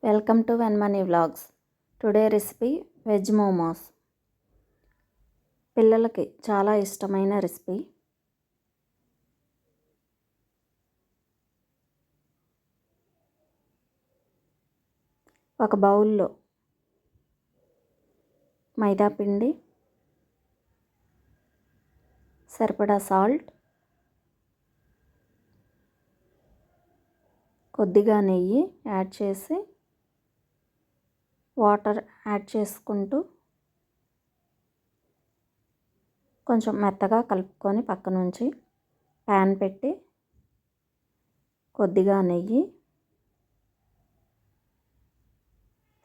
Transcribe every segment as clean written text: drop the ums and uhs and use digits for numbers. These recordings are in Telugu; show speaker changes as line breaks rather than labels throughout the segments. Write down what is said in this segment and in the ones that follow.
Welcome to Venmani vlogs. Today recipe veg momos. పిల్లలకి చాలా ఇష్టమైన రెసిపీ. ఒక బౌల్లో మైదా పిండి, సరిపడా సాల్ట్, కొద్దిగా నెయ్యి యాడ్ చేసి వాటర్ యాడ్ చేసుకుంటూ కొంచెం మెత్తగా కలుపుకొని పక్కనుంచి ప్యాన్ పెట్టి కొద్దిగా నెయ్యి,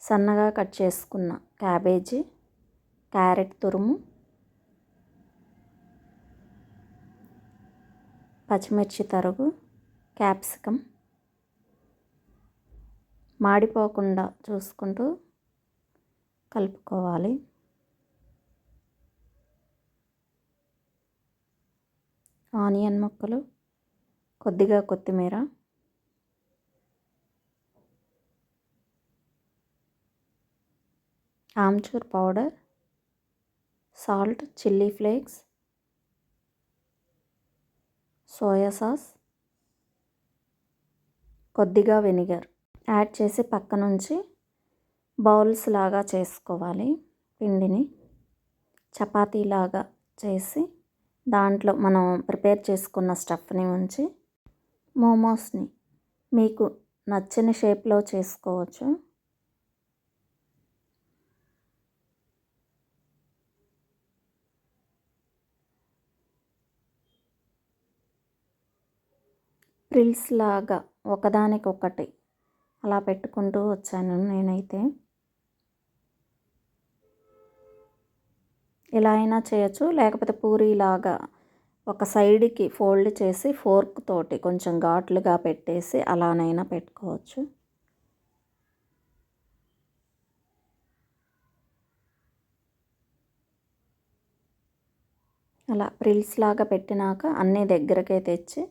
సన్నగా కట్ చేసుకున్న క్యాబేజీ, క్యారెట్ తురుము, పచ్చిమిర్చి తరుగు, క్యాప్సికం మాడిపోకుండా చూసుకుంటూ కలుపుకోవాలి. ఆనియన్ ముక్కలు, కొద్దిగా కొత్తిమీర, amchur powder, salt, chilli flakes, soya sauce, కొద్దిగా వెనిగర్ యాడ్ చేసి పక్క నుంచి బౌల్స్ లాగా చేసుకోవాలి. పిండిని చపాతీలాగా చేసి దాంట్లో మనం ప్రిపేర్ చేసుకున్న స్టఫ్ని ఉంచి మోమోస్ని మీకు నచ్చిన షేప్లో చేసుకోవచ్చు. ఫ్రిల్స్ లాగా ఒకదానికొకటి అలా పెట్టుకుంటూ వచ్చాను నేనైతే. ఇలా అయినా చేయొచ్చు, లేకపోతే పూరీలాగా ఒక సైడ్కి ఫోల్డ్ చేసి ఫోర్క్ తోటి కొంచెం ఘాట్లుగా పెట్టేసి అలానైనా పెట్టుకోవచ్చు. అలా ఫ్రిల్స్ లాగా పెట్టినాక అన్నీ దగ్గరకే తెచ్చి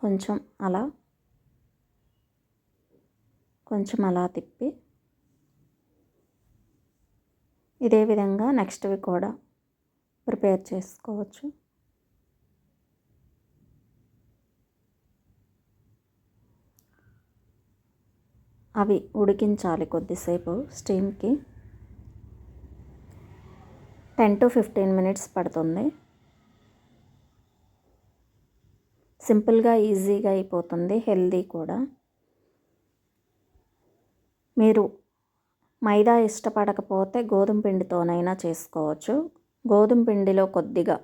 కొంచెం అలా తిప్పి ఇదే విధంగా నెక్స్ట్వి కూడా ప్రిపేర్ చేసుకోవచ్చు. అవి ఉడికించాలి కొద్దిసేపు స్టీమ్కి. 10 to 15 minutes పడుతుంది. సింపుల్గా ఈజీగా అయిపోతుంది, హెల్దీ కూడా. మీరు మైదా ఇష్టపడకపోతే గోధుమ పిండితోనైనా చేసుకోవచ్చు. గోధుమ పిండిలో కొద్దిగా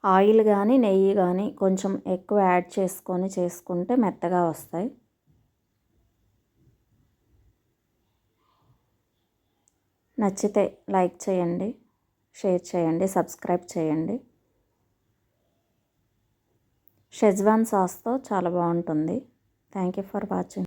ఆయిల్ కానీ నెయ్యి కానీ కొంచెం ఎక్కువ యాడ్ చేసుకొని చేసుకుంటే మెత్తగా వస్తాయి. నచ్చితే లైక్ చేయండి, షేర్ చేయండి, సబ్స్క్రైబ్ చేయండి. షెజ్వాన్ సాస్తో చాలా బాగుంటుంది. Thank you for watching.